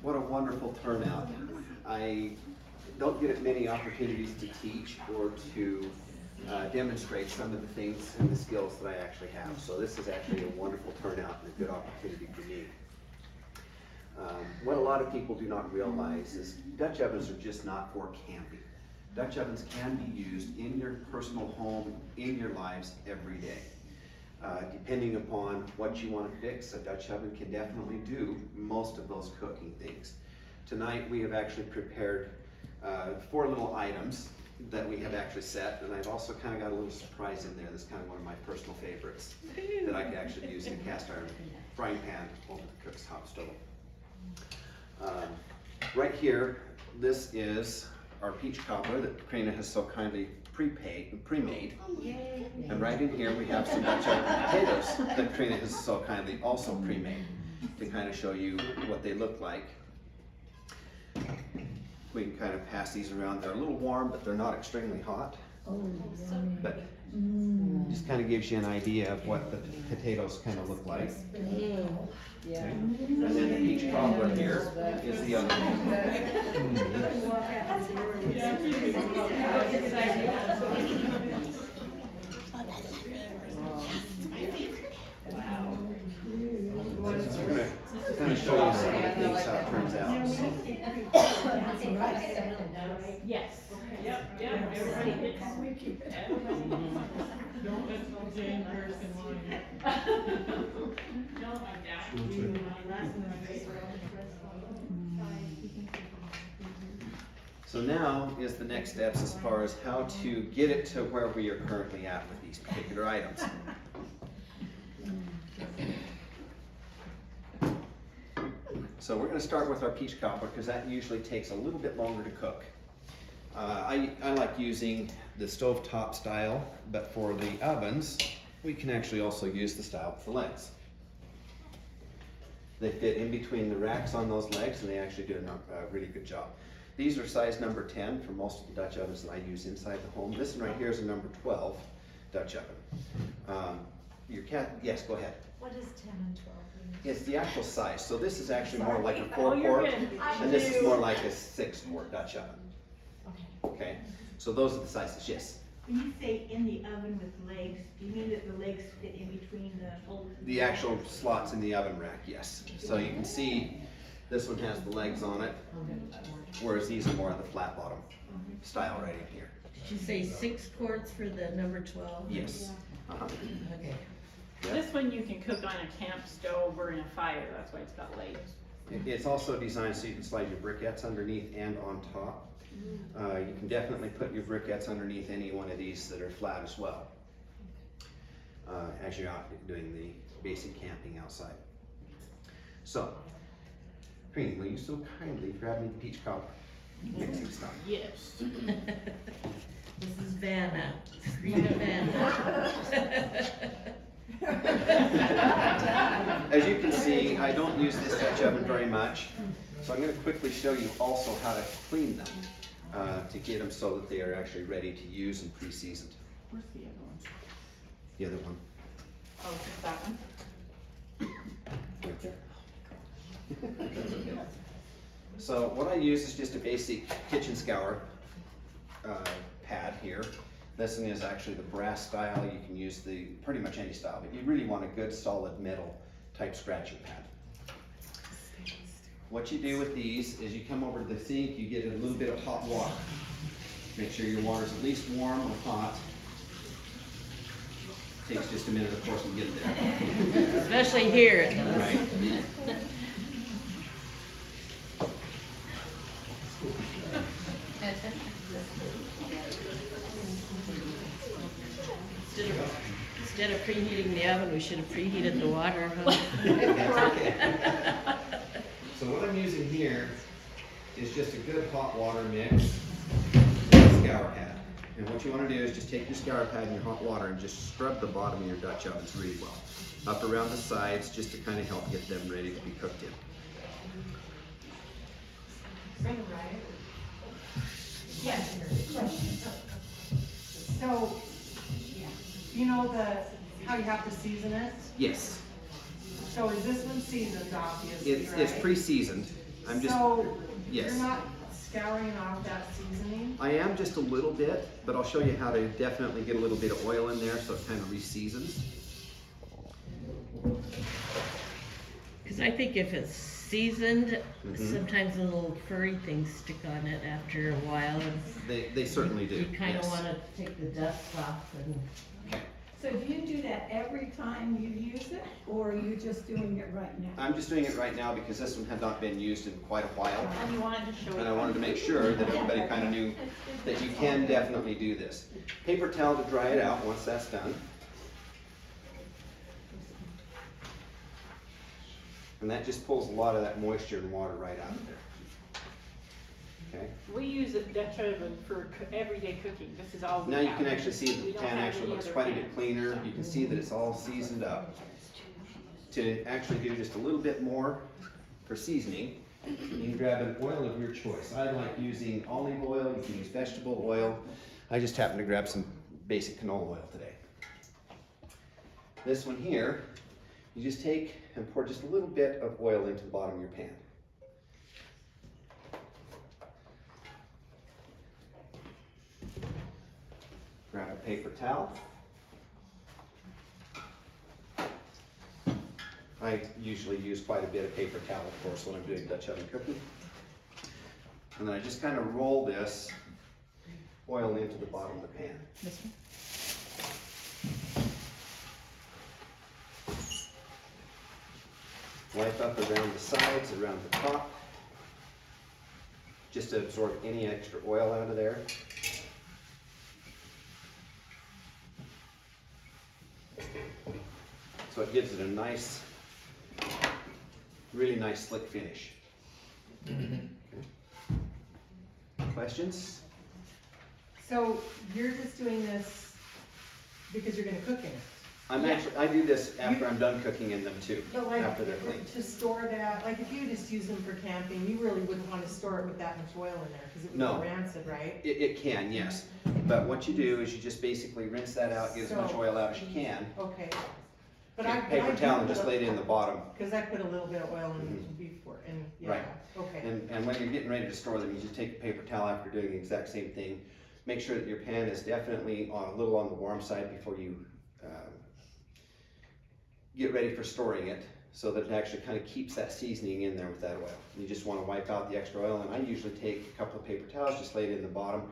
What a wonderful turnout. I don't get many opportunities to teach or to demonstrate some of the things and the skills that I actually have. So this is actually a wonderful turnout and a good opportunity for me. What a lot of people do not realize is Dutch ovens are just not for camping. Dutch ovens can be used in your personal home, in your lives every day. Depending upon what you want to fix, a Dutch oven can definitely do most of those cooking things. Tonight we have actually prepared 4 little items that we have actually set, and I've also kind of got a little surprise in there that's kind of one of my personal favorites that I can actually use in a cast iron frying pan over the cook's hot stove. Right here, this is our peach cobbler that Corrina has so kindly pre-made. And right in here we have some Dutch oven potatoes that Corrina has so kindly also pre-made to kind of show you what they look like. We can kind of pass these around. They're a little warm, but they're not extremely hot. But just kind of gives you an idea of what the potatoes kind of look like. Okay. And then the peach cobbler here is the other one. We're going to kind of show you some of the things how it turns out. Yes. Yep. Everybody gets. Don't let Jane first in line. Don't like that. So now is the next steps as far as how to get it to where we are currently at with these particular items. So we're going to start with our peach cobbler because that usually takes a little bit longer to cook. I like using the stovetop style, but for the ovens, we can actually also use the style with the legs. They fit in between the racks on those legs, and they actually do a really good job. These are size number 10 for most of the Dutch ovens that I use inside the home. This one right here is a number 12 Dutch oven. Your cat, yes, go ahead. What is 10 and 12? It's the actual size. So this is actually more like a 4-quart, and this is more like a 6-quart Dutch oven. Okay, so those are the sizes, yes. When you say in the oven with legs, do you mean that the legs fit in between the holes? The actual slots in the oven rack, yes. So you can see this one has the legs on it, whereas these are more of the flat bottom style right in here. Did you say 6 quarts for the number 12? Yes. Okay. Yep. This one you can cook on a camp stove or in a fire. That's why it's got legs. It's also designed so you can slide your briquettes underneath and on top. You can definitely put your briquettes underneath any one of these that are flat as well, as you're out doing the basic camping outside. So, Corrina, will you so kindly grab me the peach cobbler mixing stuff? Yes. This is Vanna. Corrina Vanna. As you can see, I don't use this Dutch oven very much, so I'm going to quickly show you also how to clean them to get them so that they are actually ready to use and pre-seasoned. Where's the other one? The other one. Oh, just that one? Right there. So what I use is just a basic kitchen scour pad here. This one is actually the brass style. You can use the pretty much any style, but you really want a good solid metal type scratching pad. What you do with these is you come over to the sink, you get a little bit of hot water. Make sure your water's at least warm or hot. Takes just a minute, of course, to get there. Especially here it does. Right. Instead of preheating the oven, we should have preheated the water. Huh? That's okay. So what I'm using here is just a good hot water mix with a scour pad. And what you want to do is just take your scour pad and your hot water and just scrub the bottom of your Dutch ovens really well. Up around the sides just to kind of help get them ready to be cooked in. Yes. So, you know how you have to season it? Yes. So is this one seasoned, obviously, It's right? pre-seasoned. I'm just, So, yes. you're not scouring off that seasoning? I am just a little bit, but I'll show you how to definitely get a little bit of oil in there so it kind of re-seasons. Cause I think if it's seasoned, Mhm. sometimes the little furry things stick on it after a while, and They certainly do, you kinda yes. wanna take the dust off and. So do you do that every time you use it, or are you just doing it right now? I'm just doing it right now because this one had not been used in quite a while. And you wanted to show it. And I wanted to make sure that everybody kind of knew that you can definitely do this. Paper towel to dry it out once that's done. And that just pulls a lot of that moisture and water right out of there. Okay. We use a Dutch oven for everyday cooking. This is all we Now you have. can actually see that We the don't pan have actually any looks other quite a pans. bit cleaner. You can see that it's all seasoned up. To actually do just a little bit more for seasoning, you can grab an oil of your choice. I like using olive oil, you can use vegetable oil. I just happen to grab some basic canola oil today. This one here, you just take and pour just a little bit of oil into the bottom of your pan. Grab a paper towel. I usually use quite a bit of paper towel, of course, when I'm doing Dutch oven cooking. And then I just kind of roll this oil into the bottom of the pan. Wipe up around the sides, around the top, just to absorb any extra oil out of there. So it gives it a nice, really nice slick finish. Okay. Questions? So you're just doing this because you're gonna cook in it? I do this after I'm done cooking in them too, But like, after they're cleaned. to store that, like if you just use them for camping, you really wouldn't wanna store it with that much oil in there, cause it would No. go rancid, right? It can, yes. But what you do is you just basically rinse that out, get as much So- oil out as you can. Okay. But Take I a paper towel and just lay it in the bottom. Cause I put a little bit of oil in Mhm. before, and, yeah, Right. okay. And when you're getting ready to store them, you just take a paper towel after doing the exact same thing. Make sure that your pan is definitely a little on the warm side before you get ready for storing it, so that it actually kind of keeps that seasoning in there with that oil. You just want to wipe out the extra oil, and I usually take a couple of paper towels, just lay it in the bottom,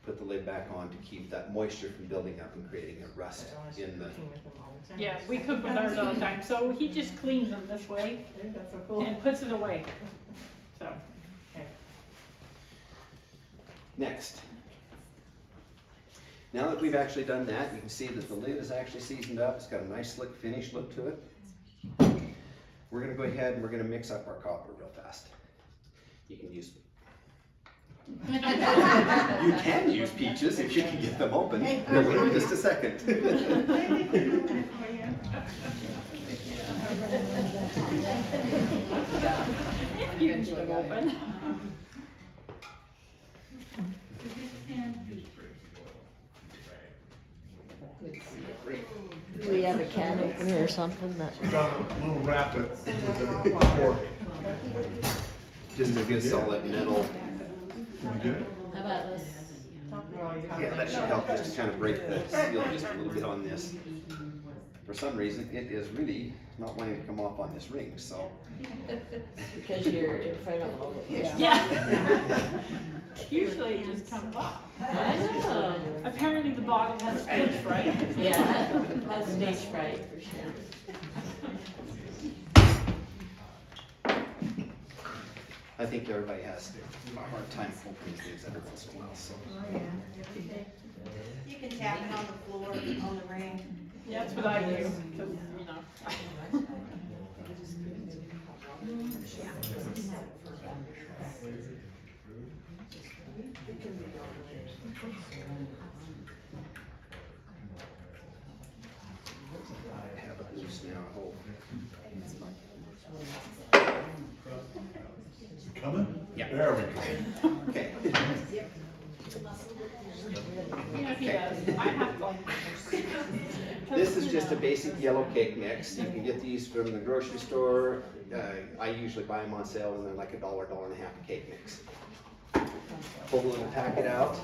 put the lid back on to keep that moisture from building up and creating a rust in the. Cooking with them all the time. Yeah, we cook with ours all the time, so he just cleans them this way I think that's so cool. and puts it away. So, Okay. Next. Now that we've actually done that, you can see that the lid is actually seasoned up. It's got a nice slick finish look to it. We're gonna go ahead and we're gonna mix up our cobbler real fast. You can use, you can use peaches if you can get them open. Bear with me just a second. you can keep them open. Do we have a can opener or something that? Got a little rapid. Just a good solid metal. How about this? Yeah, that should help just to kind of break the seal just a little bit on this. For some reason, it is really not wanting to come off on this ring, so. Because you're in front of all of us. Yeah. Usually it just comes off. I know. Apparently the bottle has stage fright. Yeah, that's stage fright for sure. I think everybody has a hard time opening things every once in a while, so. You can tap it on the floor, on the ring. Yeah, that's what I do, 'cause, you know. I have it loose now, I hope. Coming? Yeah. There we go. Okay. Yeah, he does. I have like. This is just a basic yellow cake mix. You can get these from the grocery store. I usually buy them on sale and they're like $1, $1.50 a cake mix. Pull the little packet out.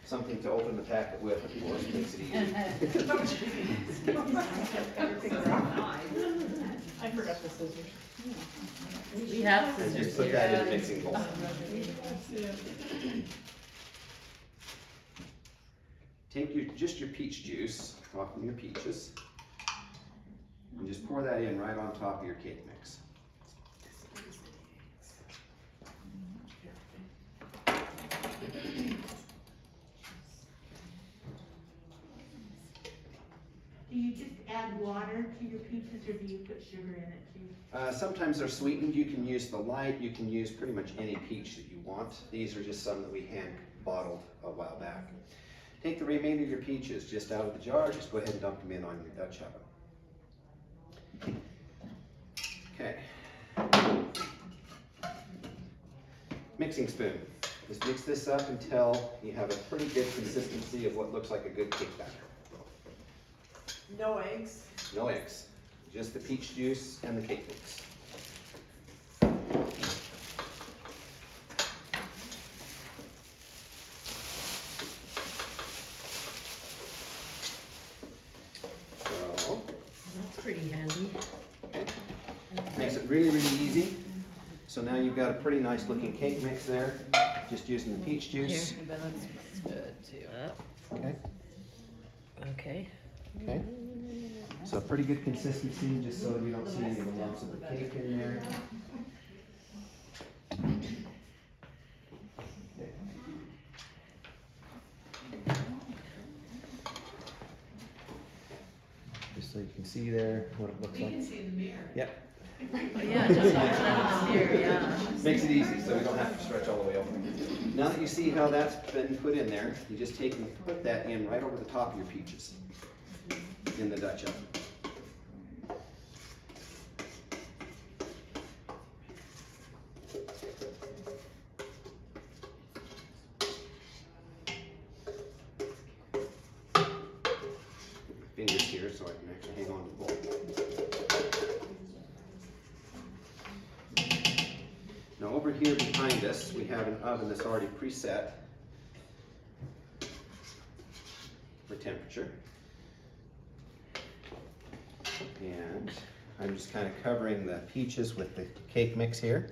Something to open the packet with, of course, makes it easy. I forgot the scissors. We have And scissors just put here. that in a mixing bowl. Take just your peach juice off of your peaches and just pour that in right on top of your cake mix. Do you just add water to your peaches, or do you put sugar in it too? Sometimes they're sweetened. You can use the light. You can use pretty much any peach that you want. These are just some that we hand bottled a while back. Take the remainder of your peaches just out of the jar. Just go ahead and dump them in on your Dutch oven. Okay. Mixing spoon. Just mix this up until you have a pretty good consistency of what looks like a good cake batter. No eggs. No eggs, just the peach juice and the cake mix. So, That's pretty handy. okay. Makes it really, really easy. So now you've got a pretty nice looking cake mix there, just using the peach juice. Here, but that's good too. Okay. Okay. Okay. So pretty good consistency, just so you don't see any of the lumps of the cake in there. Just so you can see there what it looks like. see the mirror. Yep. Oh, yeah, just like that here, yeah. Makes it easy, so we don't have to stretch all the way over. Now that you see how that's been put in there, you just take and put that in right over the top of your peaches in the Dutch oven. Put my fingers here so I can actually hang on to the bowl. Now over here behind us, we have an oven that's already preset for temperature. And I'm just kind of covering the peaches with the cake mix here.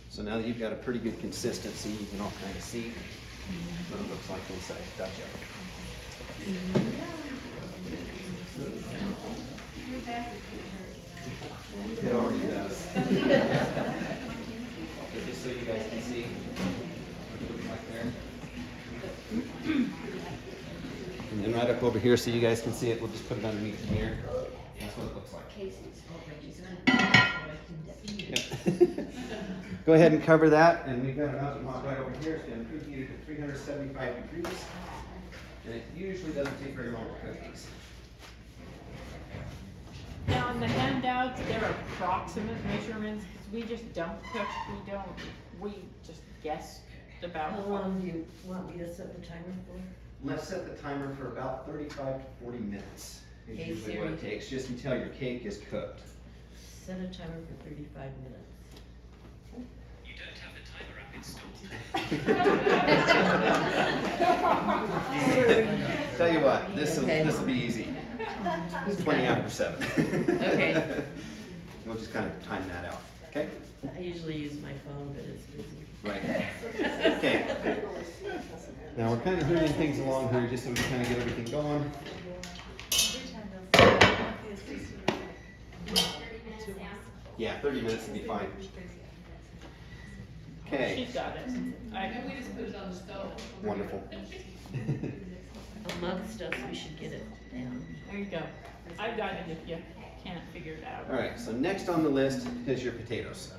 So now that you've got a pretty good consistency, you can all kind of see what it looks like inside the Dutch oven. It already does. Just so you guys can see what it looks like there. And then right up over here so you guys can see it, we'll just put it underneath here. That's what it looks like. Yep. Go ahead and cover that, and we've got an oven hob right over here. It's been preheated to 375 degrees, and it usually doesn't take very long to cook these. Now, in the handouts, there are approximate measurements, 'cause we just don't cook, we just guess about. How long do you want me to set the timer for? Let's set the timer for about 35 to 40 minutes. Is Hey, usually what it Siri. takes, just until your cake is cooked. Set a timer for 35 minutes. You don't have the timer app installed. Tell you what, this Okay. will be easy. It's 20 after 7. Okay. We'll just kind of time that out, okay? I usually use my phone, but it's busy. Right. Okay. Now we're kind of moving things along here just so we can kind of get everything going. Yeah, 30 minutes would be fine. Okay, She's got it. We just put it on the stove. wonderful. Amongst us, we should get it down. There you go. I've got it if you can't figure it out. All right, so next on the list is your potatoes.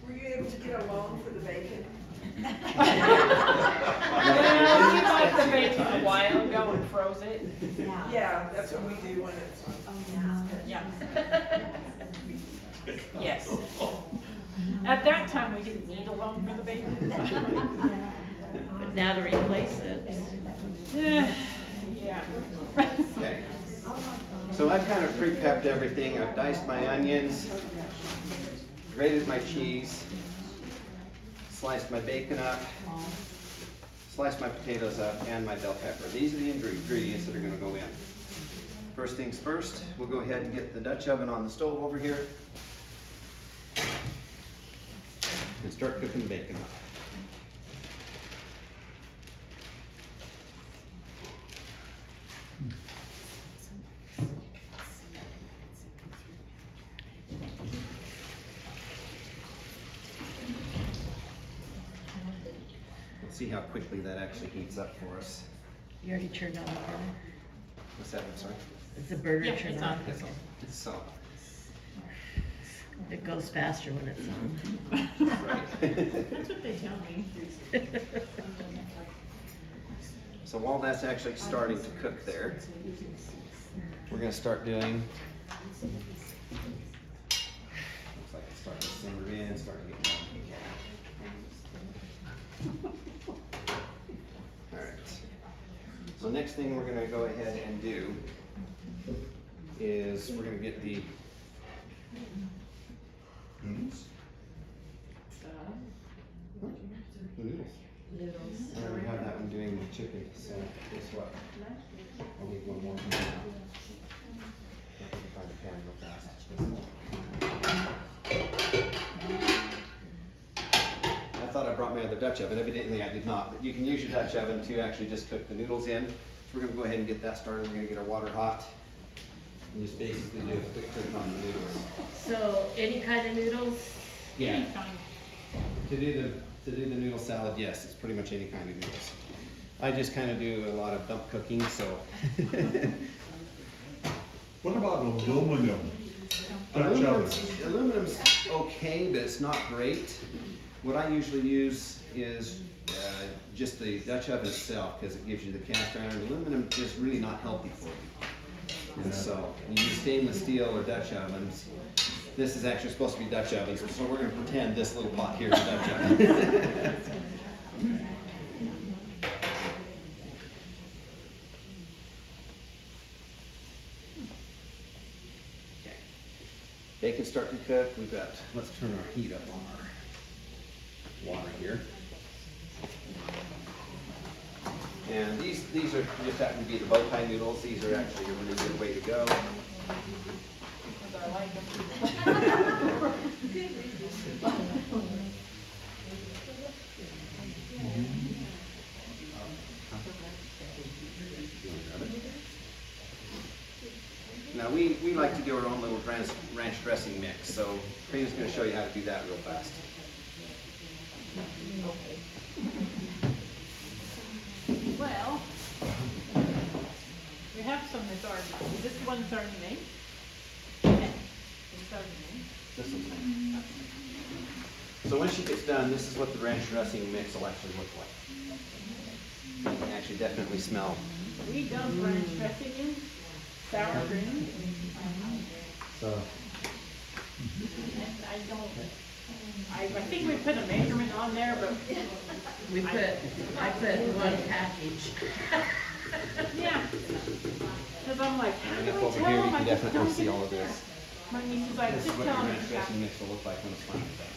Were you able to get a loan for the bacon? Well, we bought the bacon a while ago and froze it. Yeah, that's what we do when it's. Yeah. Yes. At that time, we didn't need a loan for the bacon. But now to replace it. Yeah. Okay. So I've kind of pre-pepped everything. I've diced my onions, grated my cheese, sliced my bacon up, sliced my potatoes up, and my bell pepper. These are the ingredients that are gonna go in. First things first, we'll go ahead and get the Dutch oven on the stove over here and start cooking the bacon up. Let's see how quickly that actually heats up for us. You already turned on the burner? What's that, I'm sorry? Is the burner Yeah, turned it's on? on. So, It goes faster when it's on. That's what they tell me. so while that's actually starting to cook there, we're gonna start doing, looks like it's starting to simmer in, starting to get warm. Alright, so next thing we're gonna go ahead and do is we're gonna get the noodles. The noodles. I already have that one doing the chicken, so guess what? I'll need one more. I can find the pan real fast. I thought I brought my other Dutch oven, evidently I did not, but you can use your Dutch oven to actually just cook the noodles in. So we're gonna go ahead and get that started. We're gonna get our water hot and just basically do a quick cook on the noodles. So, any kind of noodles? Yeah. To do the noodle salad, yes, it's pretty much any kind of noodles. I just kind of do a lot of dump cooking, so. What about aluminum? Dutch oven? Aluminum's okay, but it's not great. What I usually use is just the Dutch oven itself, because it gives you the cast iron. Aluminum is really not healthy for you. And so, you use stainless steel or Dutch ovens. This is actually supposed to be Dutch ovens, so we're gonna pretend this little pot here is a Dutch oven. Okay. Bacon starting to cook. We've got, let's turn our heat up on our water here. And these are just happen to be the bow tie noodles. These are actually a really good way to go. Because I like them. Now we like to do our own little ranch dressing mix, so Corrina's going to show you how to do that real fast. Well, we have some that's already, is this the one that's already made? Okay. It's already made. This one's made. So when she gets done, this is what the ranch dressing mix will actually look like. You can actually definitely smell. We dump ranch dressing in, sour cream, So and I think we put a measurement on there, but I put one package. yeah. Because I'm like, how do up I over tell here, you them? I can just definitely don't see get all of this. My niece is like, This is just what tell your them. ranch dressing mix will look like when it's finally done.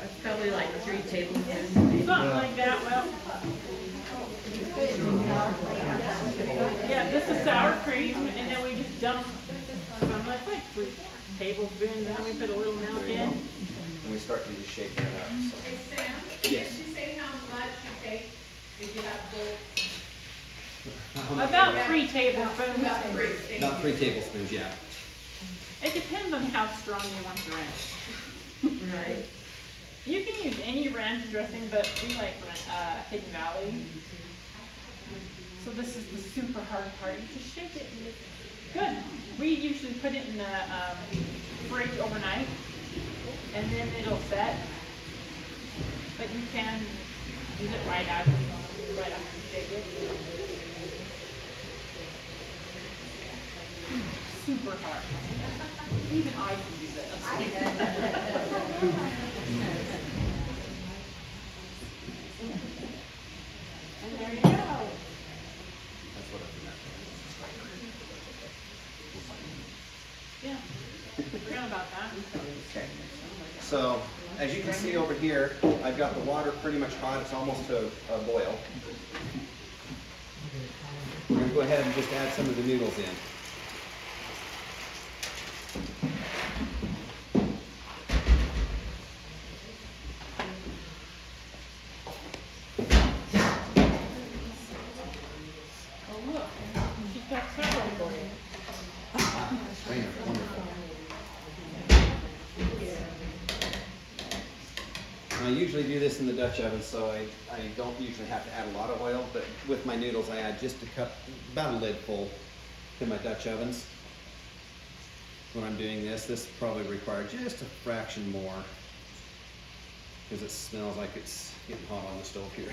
It's probably like 3 tablespoons. Something like that, well. Yeah, this is sour cream, and then we just dump, I'm like 3 tablespoons, and then we put a little milk There you in. go. And we start to just shake that up. So. Sam, Yes. did you say how much you take if you have both? About 3 tablespoons. About 3. About 3 tablespoons, yeah. It depends on how strong you want your ranch. Right. You can use any ranch dressing, but we like Hidden Valley. So this is the super hard part. You just shake it and Good. We usually put it in the fridge overnight, and then it'll set. But you can use it right after you bake it. Super hard. Even I can do this. And there you go. That's what I Yeah. Forgot about that. Okay. So, as you can see over here, I've got the water pretty much hot. It's almost to a boil. We're going to go ahead and just add some of the noodles in. Oh, look. She's got several for you. Wonderful. I usually do this in the Dutch oven, so I don't usually have to add a lot of oil, but with my noodles I add just a cup, about a lid full to my Dutch ovens. When I'm doing this, this probably requires just a fraction more because it smells like it's getting hot on the stove here.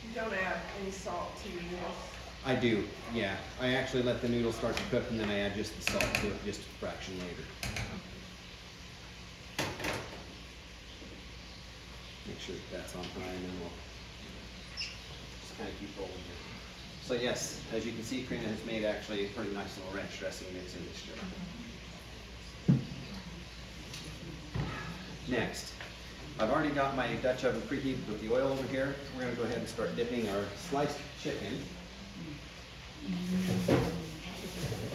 You don't add any salt to your noodles. I do, yeah. I actually let the noodles start to cook and then I add just the salt to it just a fraction later. Make sure that that's on high and then we'll just kind of keep rolling here. So yes, as you can see, Corrina has made actually a pretty nice little ranch dressing mix in this jar. Next, I've already got my Dutch oven preheated with the oil over here. We're going to go ahead and start dipping our sliced chicken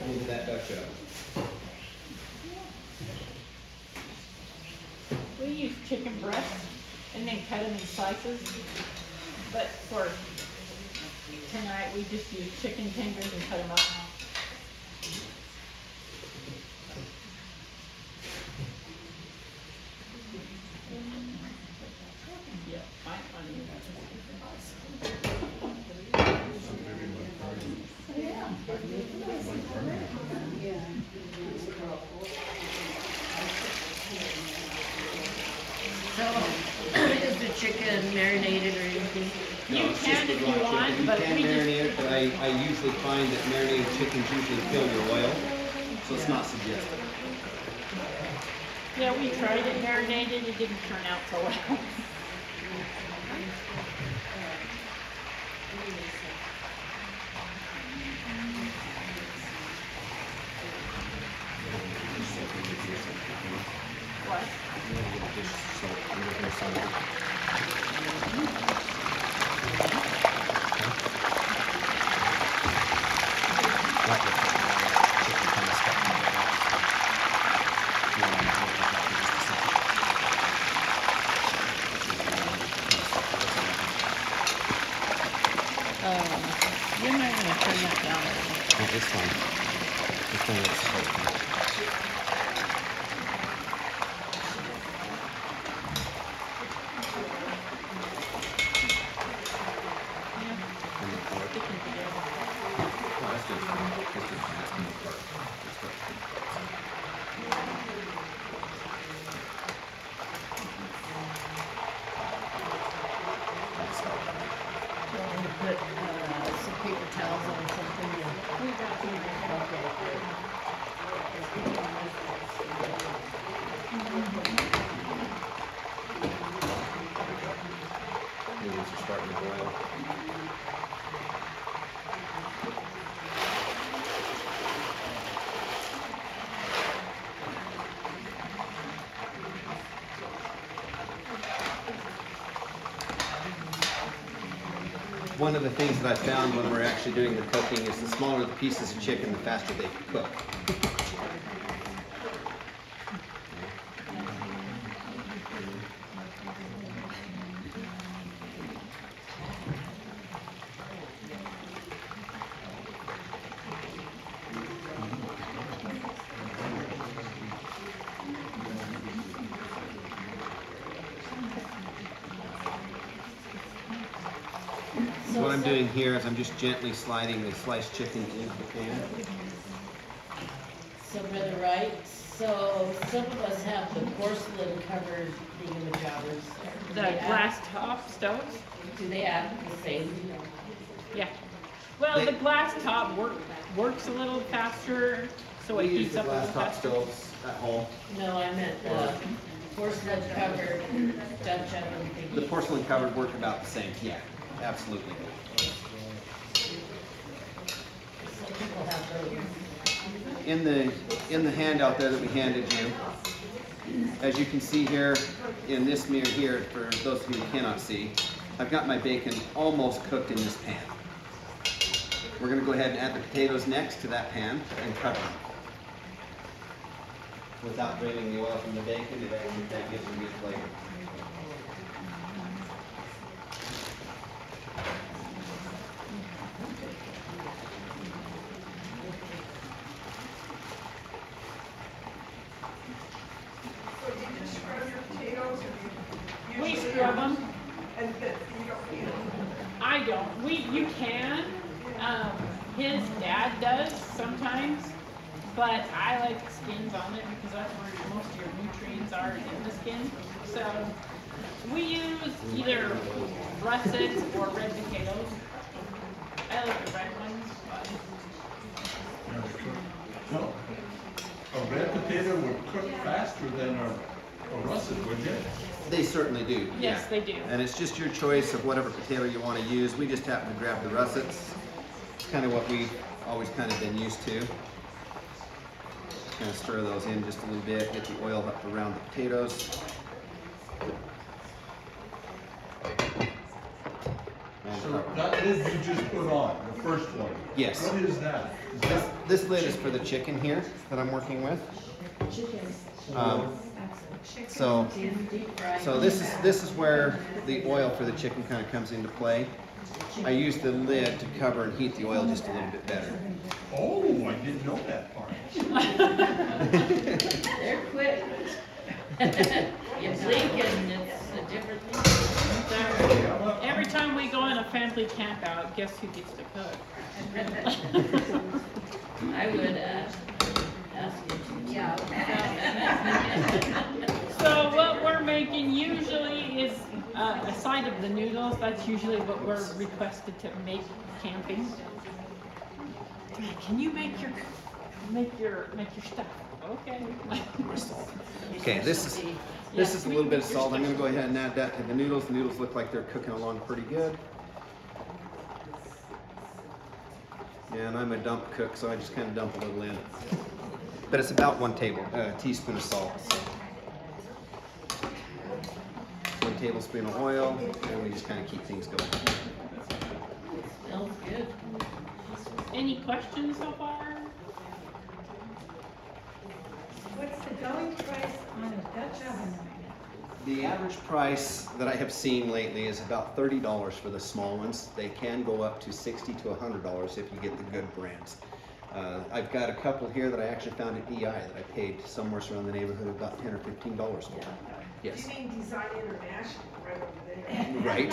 into that Dutch oven. We use chicken breasts and then cut them in slices. But for tonight, we just use chicken tenders and cut them up. Yeah, fine, So, is the chicken marinated or anything? You it's can just the if raw you want, chicken. but You can we just, marinate it, but I usually find that marinated chickens usually kill your oil, so it's not suggested. yeah, we tried it marinated, it didn't turn out so well. What? You might want to turn that down a little. Oh, it's fine. It's fine. It's fine. Put some paper towels on something. We got some. Noodles are starting to boil. One of the things that I found when we're actually doing the cooking is the smaller the pieces of chicken, the faster they cook. what I'm doing here is I'm just gently sliding the sliced chicken into the pan. So Brother Wright, so some of us have the porcelain covered thingamajobbers. The glass top stoves? Do they act the same? Yeah. Well, They- the glass top works a little faster, so it We use heats the up a little glass top faster. stoves at home. No, I meant the porcelain covered Dutch oven thingy. The porcelain covered work about the same, yeah, absolutely. Some people have those. In the handout there that we handed you, as you can see here, in this mirror here, for those of you who cannot see, I've got my bacon almost cooked in this pan. We're gonna go ahead and add the potatoes next to that pan and cover them. Without draining the oil from the bacon, it actually that gives a good flavor. So do you just scrub your potatoes or you We usually? scrub them. And then you don't peel them? I don't. You can. His dad does sometimes, but I like skins on it because that's where most of your nutrients are in the skin. So we use either russets or red potatoes. I like the red ones, but No. A red potato would cook faster than a russet, would you? They certainly do. yes, yeah. they do. And it's just your choice of whatever potato you want to use. We just happen to grab the russets. It's kind of what we've always kind of been used to. Kind of stir those in just a little bit, get the oil up around the potatoes. And So cover. that lid you just put on, the first one. Yes. What is that? Is This, that this lid is for the chicken here that I'm working with. So this is where the oil for the chicken kind of comes into play. I use the lid to cover and heat the oil just a little bit better. Oh, I didn't know that part. They're quick. You blink and it's a different thing. So every time we go on a family camp out, guess who gets to cook? I would ask you to. Yeah. So what we're making usually is a side of the noodles. That's usually what we're requested to make camping. Can you make your stuff? Okay. Okay, this is a little bit of salt. I'm going to go ahead and add that to the noodles. The noodles look like they're cooking along pretty good. And I'm a dump cook, so I just kind of dump a little in. But it's about 1 teaspoon of salt. 1 tablespoon of oil, and we just kind of keep things going. Smells good. Any questions so far? What's the going price on a Dutch oven right now? The average price that I have seen lately is about $30 for the small ones. They can go up to $60 to $100 if you get the good brands. I've got a couple here that I actually found at DI that I paid somewhere around the neighborhood of about $10 or $15 for. Yes. You mean Design International right over there? Right.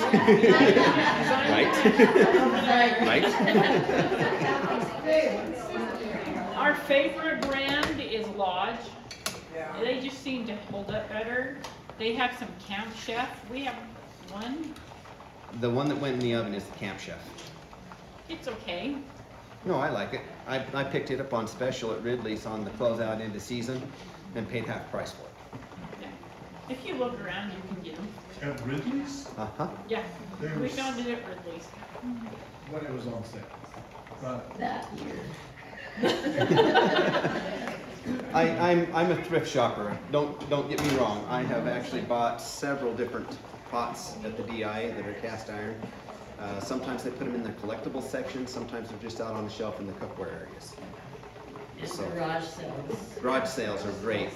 Right. Our favorite brand is Lodge. Yeah. They just seem to hold up better. They have some Camp Chef. We have one. The one that went in the oven is the Camp Chef. It's okay. No, I like it. I picked it up on special at Ridley's on the closeout into season and paid half price for it. Yeah. If you look around, you can get them. At Ridley's? Uh-huh. Yeah. We There's- found it at Ridley's. When it was on sale. Right. That year. I'm a thrift shopper. Don't get me wrong. I have actually bought several different pots at the DI that are cast iron. Sometimes they put them in their collectible section. Sometimes they're just out on the shelf in the cookware areas. And So- garage sales. Garage sales are great.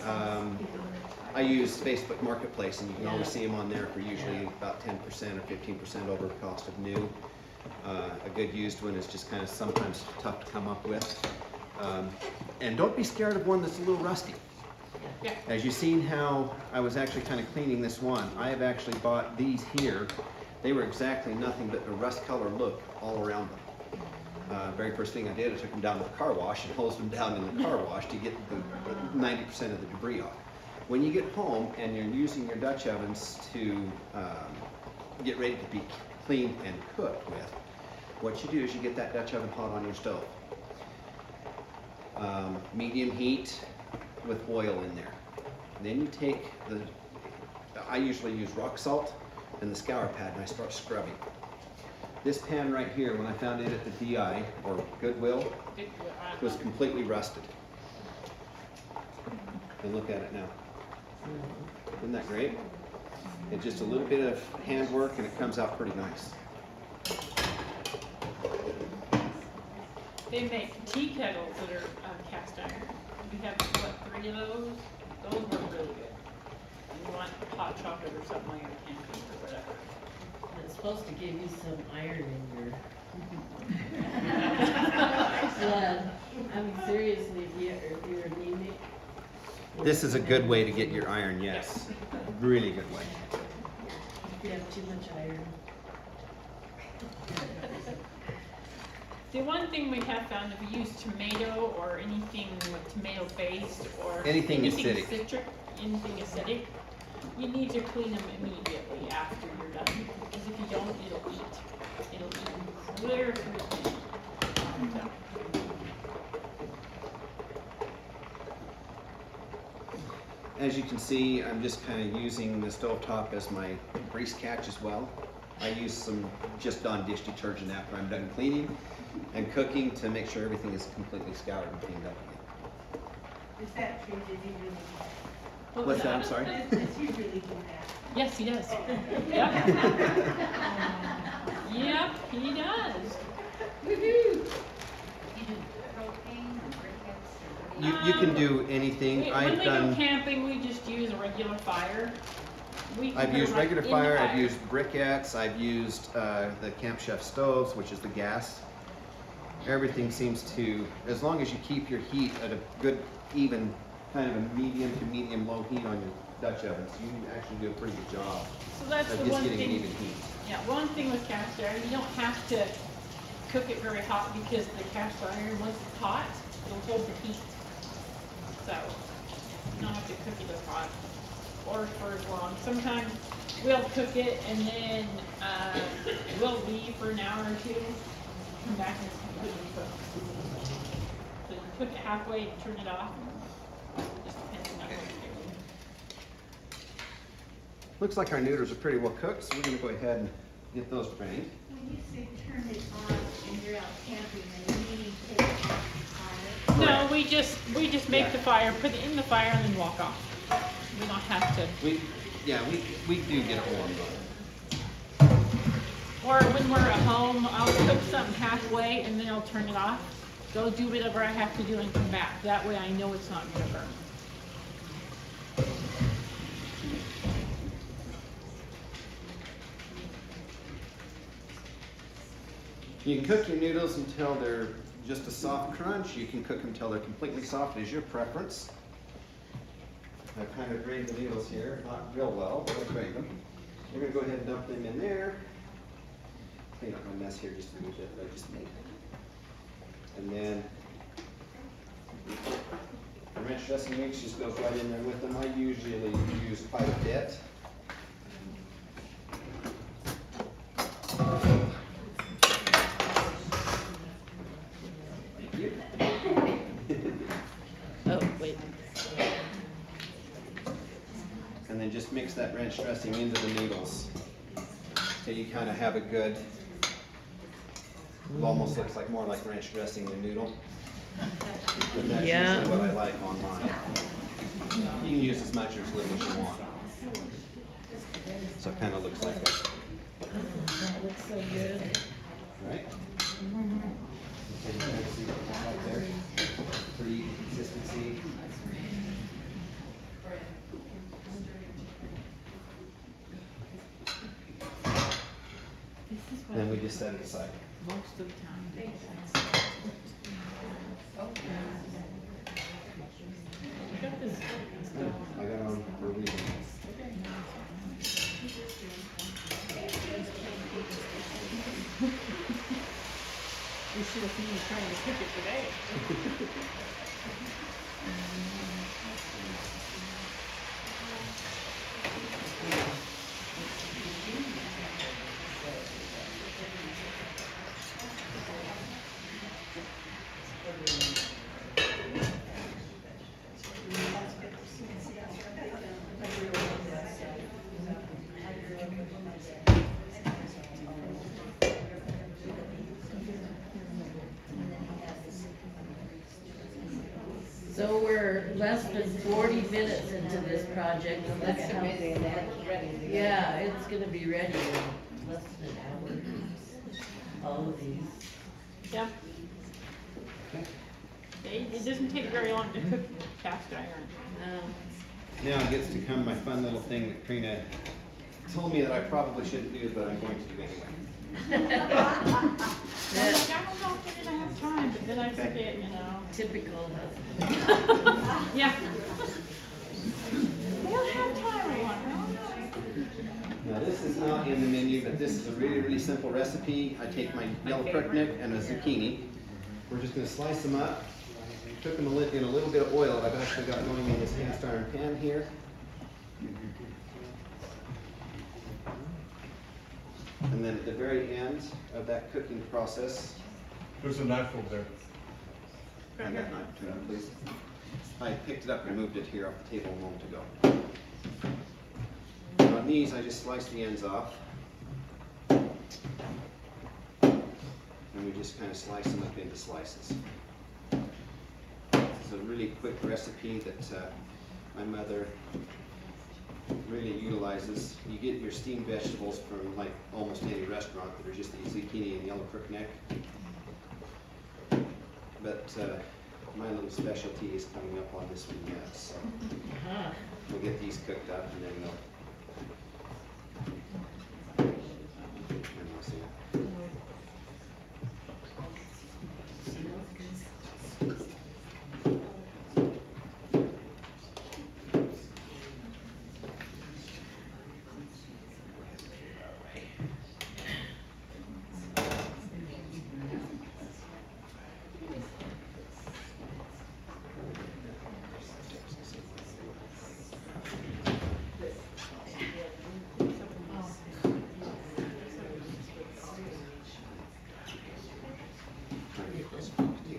I use Facebook Marketplace, and you can always Yeah. see them on there for usually about 10% or 15% over the cost of new. A good used one is just kind of sometimes tough to come up with. And don't be scared of one that's a little rusty. Yeah. As you've seen how I was actually kind of cleaning this one, I have actually bought these here They were exactly nothing but a rust color look all around them. Very first thing I did, I took them down to the car wash and hosed them down in the car wash to get the 90% of the debris off. When you get home and you're using your Dutch ovens to get ready to be cleaned and cooked with, what you do is you get that Dutch oven hot on your stove. Medium heat with oil in there. Then you take I usually use rock salt and the scour pad and I start scrubbing. This pan right here, when I found it at the DI or Goodwill, was completely rusted. And look at it now. Isn't that great? It's just a little bit of handwork and it comes out pretty nice. They make tea kettles that are cast iron. We have, what, 3 of those? Those were really good. You want hot chocolate or something like a pancake or whatever. It's supposed to give you some iron in your blood. I mean, seriously, if you're anemic. This is a good way to get your iron, yes. Really good way. If you have too much iron. The one thing we have found, if you use tomato or anything with tomato based or Anything acidic. citric, anything acidic, you need to clean them immediately after you're done. Because if you don't, it'll eat. It'll eat clear through. As you can see, I'm just kind of using the stovetop as my grease catch as well. I use some just Dawn dish detergent after I'm done cleaning and cooking to make sure everything is completely scoured and cleaned up again. Is that true? Did he really? What's that? I'm sorry? Does he really do that? Yes, he does. Yep. Yep, he does. Woohoo! You can do anything. When we go camping, we just use a regular fire. I've used regular fire, I've used briquettes, I've used the Camp Chef stoves, which is the gas. Everything seems to, as long as you keep your heat at a good, even, kind of a medium to medium low heat on your Dutch ovens, you actually do a pretty good job So that's of the just one getting an thing. even heat. Yeah, one thing with cast iron, you don't have to cook it very hot because the cast iron, once it's hot, it'll hold the heat. So you don't have to cook it as hot or for as long. Sometimes we'll cook it and then we'll leave for an hour or two, come back and it's completely cooked. So you cook it halfway and turn it off. Just depends on what you're doing. Looks like our noodles are pretty well cooked, so we're gonna go ahead and get those drained. When you say turn it on and you're out camping, then you need to take it off the fire. No, we just make the fire, put it in the fire and then walk off. We don't have to. We do get it warmed up. Or when we're at home, I'll cook something halfway and then I'll turn it off. Go do whatever I have to do and come back. That way I know it's not gonna burn. You can cook your noodles until they're just a soft crunch. You can cook them until they're completely soft. It is your preference. I've kind of drained the noodles here, not real well, but I've drained them. We're gonna go ahead and dump them in there. Clean up my mess here just a little bit that I just made. And then the ranch dressing mix just goes right in there with them. I usually use quite a bit. Oh, wait. And then just mix that ranch dressing into the noodles. So you kind of have a good, it almost looks like more like ranch dressing than noodle. But that's usually what I like on mine. You can use as much or as little as you want. So it kind of looks like that. That looks so good. Right? And you kind of see what it's like there. Pretty even consistency. Then we just set it aside. Most of the time. I got on for a reason. today. So we're less than 40 minutes into this project. And look at how- Yeah, it's gonna be ready in less than an hour. All of these. Yep. It doesn't take very long to cook cast iron. Now gets to come my fun little thing that Corrina told me that I probably shouldn't do, but I'm going to do anyway. I'm like, I don't know if we're gonna have time, but then I forget, you know. Typical husband. Yeah. We don't have time, everyone. Now this is not in the menu, but this is a really, really simple recipe. I take my yellow crookneck and a zucchini. We're just gonna slice them up, cook them in a little bit of oil that I've actually got going in this cast iron pan here. And then at the very end of that cooking process, There's a knife over there. hand that knife to me, please. I picked it up and moved it here off the table a moment ago. And on these, I just slice the ends off. And we just kind of slice them up into slices. It's a really quick recipe that my mother really utilizes. You get your steamed vegetables from like almost any restaurant that are just the zucchini and yellow crookneck. But my little specialty is coming up on this one yet, so we'll get these cooked up and then we'll see. Best time of the year.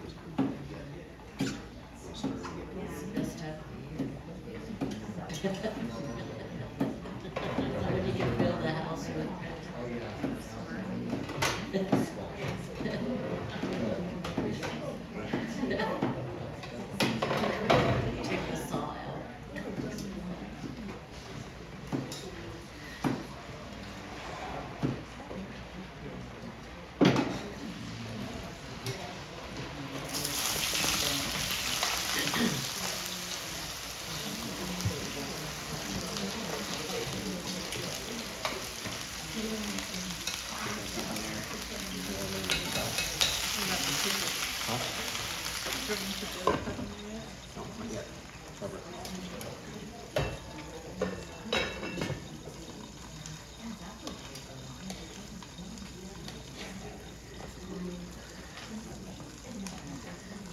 When you can build a house with. Take the saw out.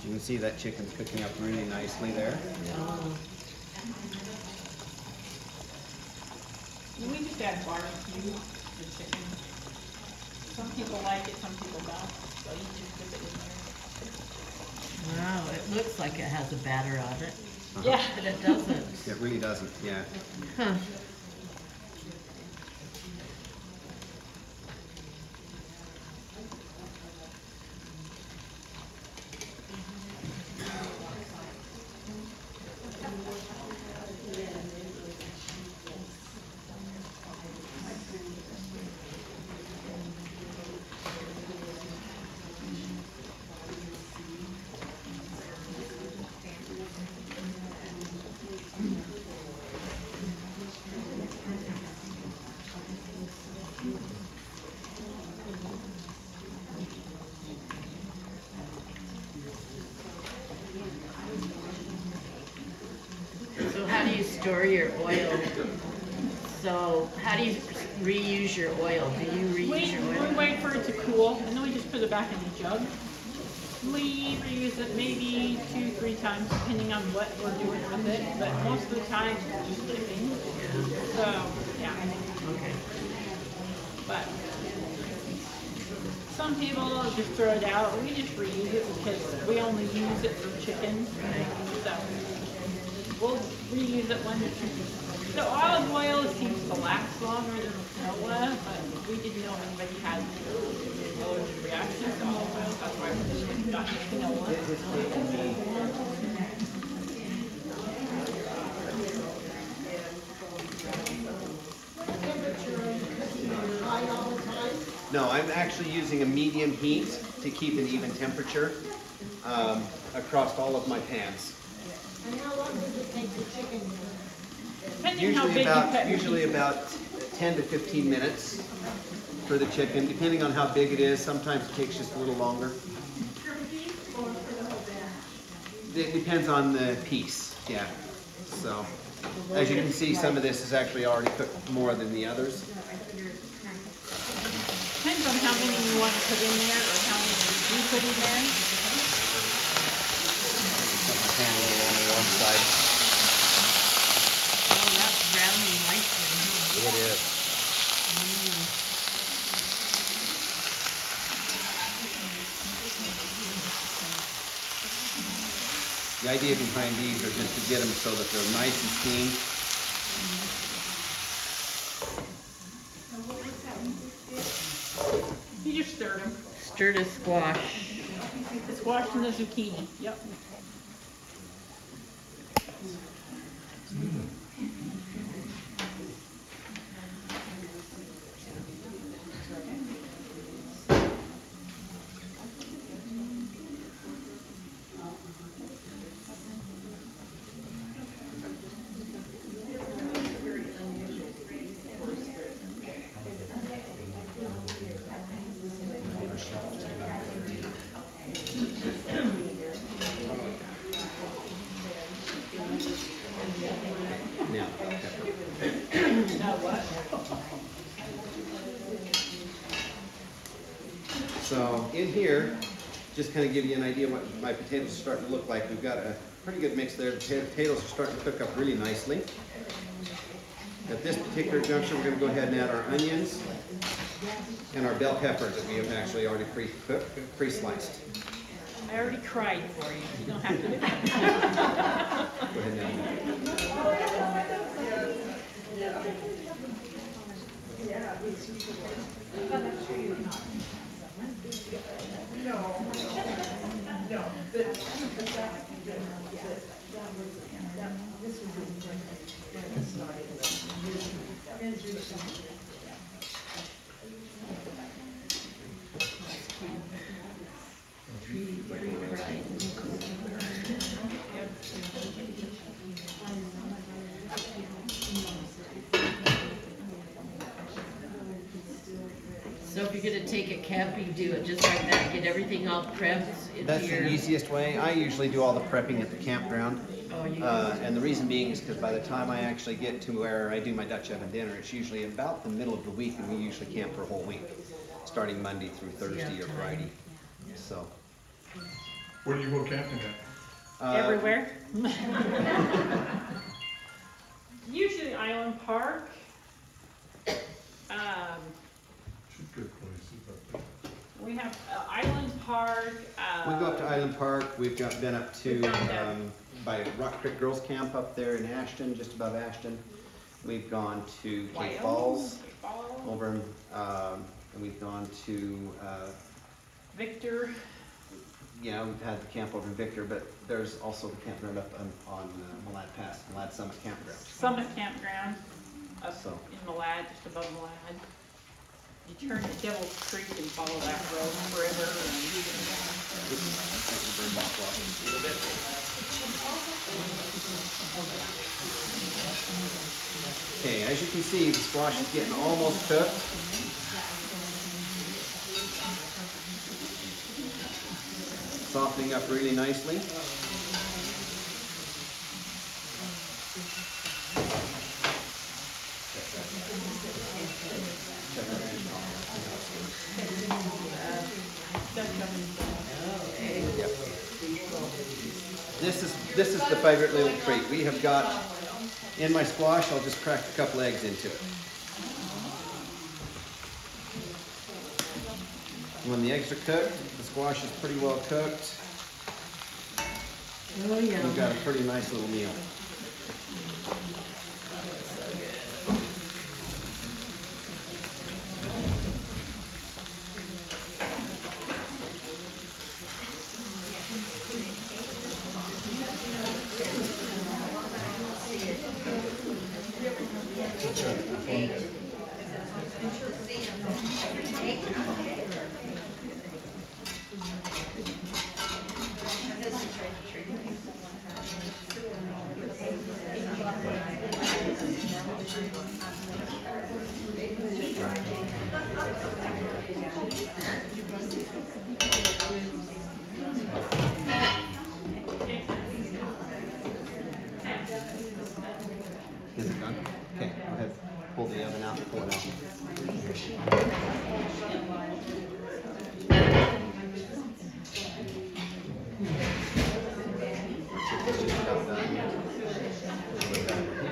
You can see that chicken's cooking up really nicely there. We just add barbecue to the chicken. Some people like it, some people don't, so you just dip it in there. Wow, it looks like it has a batter on it, Yeah. but it doesn't. It really doesn't, yeah. Huh. So how do you store your oil? So how do you reuse your oil? Do you reuse your We oil? wait for it to cool, and then we just put it back in the jug. We reuse it maybe 2-3 times depending on what we're doing with it, but most of the time it's just chicken. So, yeah. Okay. But some people just throw it out. We just reuse it because we only use it for chicken. So we'll reuse it when the olive oil seems to last longer than canola, but we didn't know anybody had allergic reactions to olive oil. That's why we just got canola. No, I'm actually using a medium heat to keep an even temperature across all of my pans. And how long does it take the chicken? Depending how big you cut your Usually pieces. about 10 to 15 minutes for the chicken, depending on how big it is. Sometimes it takes just a little longer. It depends on the piece, yeah. So, as you can see, some of this is actually already cooked more than the others. Depends on how many you want to put in there or how many you put in there. Put my pan a little on the warm side. Oh, that's browning nicely. It is. The idea behind these are just to get them so that they're nice and steamed. You just stir them. Stir to squash. The squash and the zucchini. Yep. Now, pepper. Now what? So in here, just kind of give you an idea what my potatoes are starting to look like. We've got a pretty good mix there. The potatoes are starting to cook up really nicely. At this particular juncture, we're going to go ahead and add our onions and our bell peppers that we have actually already pre-cooked, pre-sliced. I already cried for you. You don't have to do it. Go ahead and add So if you're gonna take it camping, do it just like that, get everything all prepped into That's your... the easiest way. I usually do all the prepping at the campground. Oh, you... And the reason being is because by the time I actually get to where I do my Dutch oven dinner, it's usually about the middle of the week, and we usually camp for a whole week, starting Monday through Thursday or Friday. So. Where do you go camping at? Everywhere. Usually Island Park. Good places up there. We have Island Park. We go up to Island Park. We've been up to We've gone down. by Rock Creek Girls Camp up there in Ashton, just above Ashton. We've gone to Cape Falls over, and we've gone to Victor. yeah, we've had the camp over in Victor, but there's also the campground up on Malad Pass, Malad Summit Campground. Summit Campground up So. in Malad, just above Malad. You turn to Devil's Creek and follow that road forever. Okay, as you can see, the squash is getting almost cooked. Softening up really nicely. Okay. This is the favorite little treat. We have got, in my squash, I'll just crack a couple eggs into it. When the eggs are cooked, the squash is pretty well cooked. Oh, yeah. We've got a pretty nice little meal. Is it done? Okay, go ahead. Pull the oven out and pull it out. Just about done. Put it back here.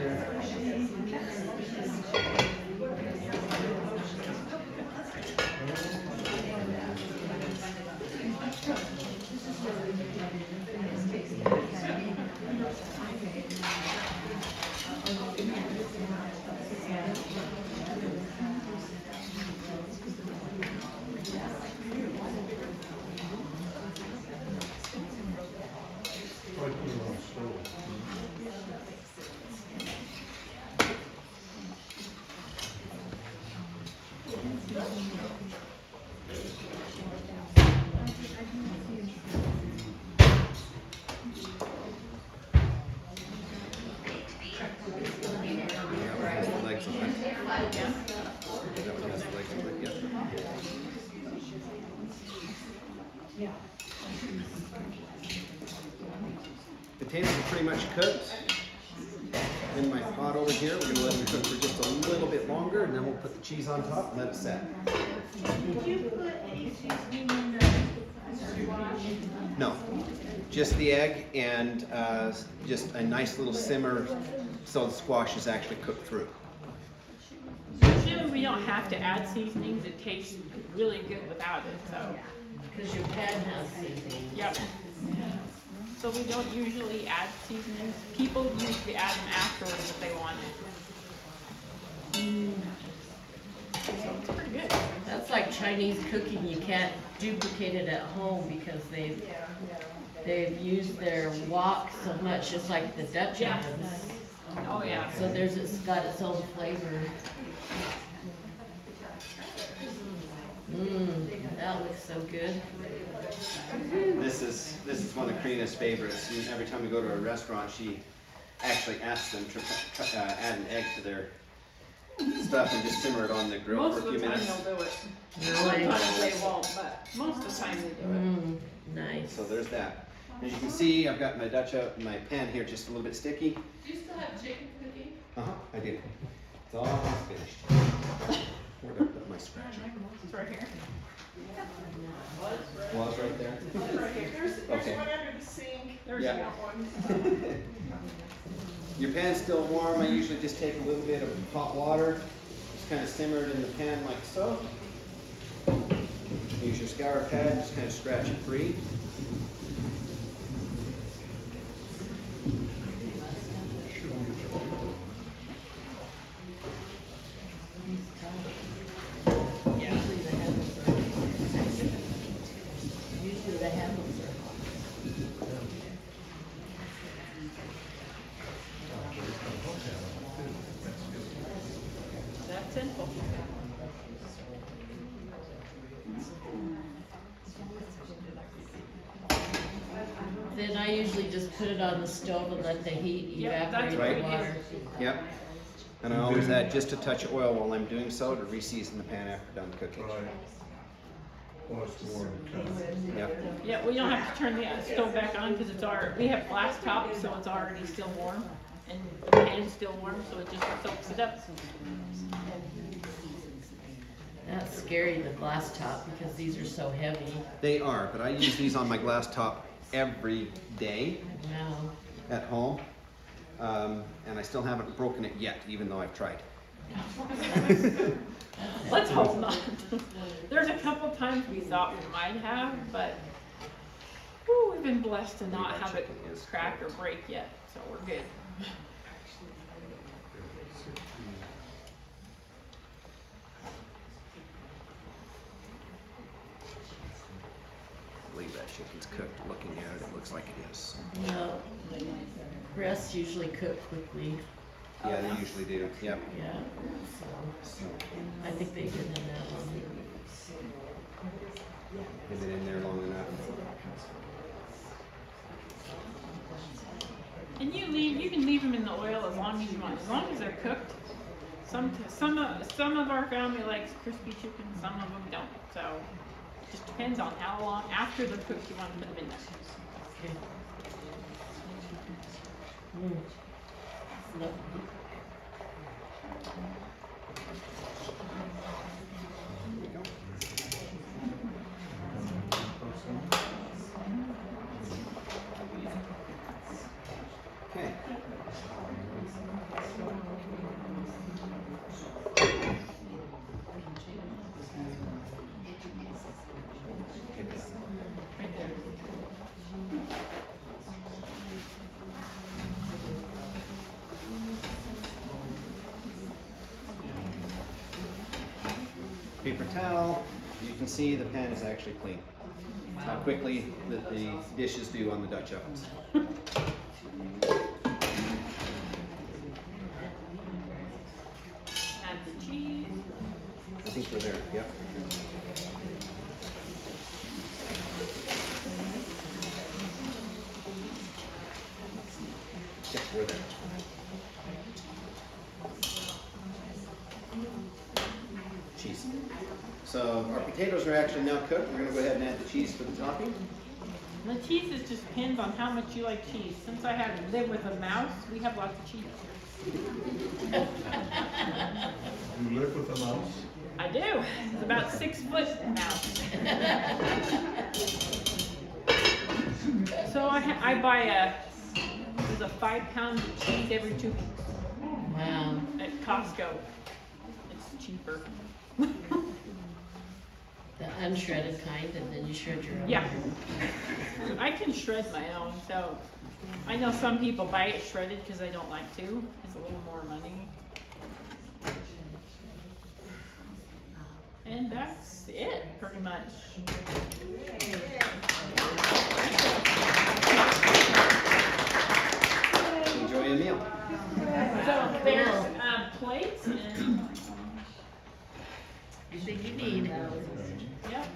Probably put it on the stove. That one has the legs on it. That one has the legs on it, yep. Potatoes are pretty much cooked. In my pot over here, we're gonna let them cook for just a little bit longer, and then we'll put the cheese on top and let it set. Did you put any seasoning in the squash? No, just the egg and just a nice little simmer so the squash is actually cooked through. Usually we don't have to add seasonings, it tastes really good without it, so, Because your pan has seasoning. yep. So we don't usually add seasonings. People usually add them afterwards if they want it. So it's pretty good. That's like Chinese cooking, you can't duplicate it at home because they've used their wok so much, just like the Dutch Yeah. ovens. Oh, yeah. So it's got its own flavor. That looks so good. This is one of Corrina's favorites. And every time we go to a restaurant, she actually asks them to add an egg to their stuff and just simmer it on the grill Most for a of few the time minutes. they'll do it. Really? Sometimes they won't, but most of the time they do it. Nice. So there's that. As you can see, I've got my pan here just a little bit sticky. Do you still have chicken cooking? I do. It's all finished. Where did I put my scratcher? It's right here. Was right there. There's Okay. one under the sink. There's Yeah. that one. Your pan's still warm. I usually just take a little bit of hot water, just kind of simmer it in the pan like so. Use your scour pad, just kind of scratch it free. Usually the handles are That's simple. Then I usually just put it on the stove and let the heat Yep, that's evaporate the right. water. Yep. And I always add just a touch of oil while I'm doing so to re-season the pan after done cooking. Right. Well, it's more Yep. Yeah, we don't have to turn the stove back on because we have glass top, so it's already still warm. And the pan's still warm, so it just soaks it up. That's scary, the glass top, because these are so heavy. They are, but I use these on my glass top every day No. at home. And I still haven't broken it yet, even though I've tried. Let's hope not. There's a couple times we thought we might have, but whew, we've been blessed to not have it crack or break yet, so we're good. I believe that chicken's cooked. Looking at it, it looks like it is. No. Breasts usually cook quickly. Yeah, they usually do. Yep. Yeah. So I think they've been in that long. Is it in there long enough? And you can leave them in the oil as long as you want, as long as they're cooked. Some of our family likes crispy chicken, some of them don't. So it just depends on how long after they're cooked you want to put them in there. Okay. Mm. Lovely. There you go. Okay. Right there. Paper towel. You can see the pan is actually clean. How quickly that the dishes do on the Dutch ovens. Add the cheese. I think we're there. Yep. Yep, we're there. Cheese. So our potatoes are actually now cooked. We're gonna go ahead and add the cheese for the topping. And the cheese is just depends on how much you like cheese. Since I have lived with a mouse, we have lots of cheese. You live with a mouse? I do. It's about 6 foot mouse. So I buy there's a 5-pound of cheese every 2 weeks Wow. at Costco. It's cheaper. The unshredded kind, and then you shred your own. Yeah. I can shred my own, so I know some people buy it shredded because they don't like to. It's a little more money. And that's it, pretty much. Enjoy a meal. So there's plates and You think you need? yep.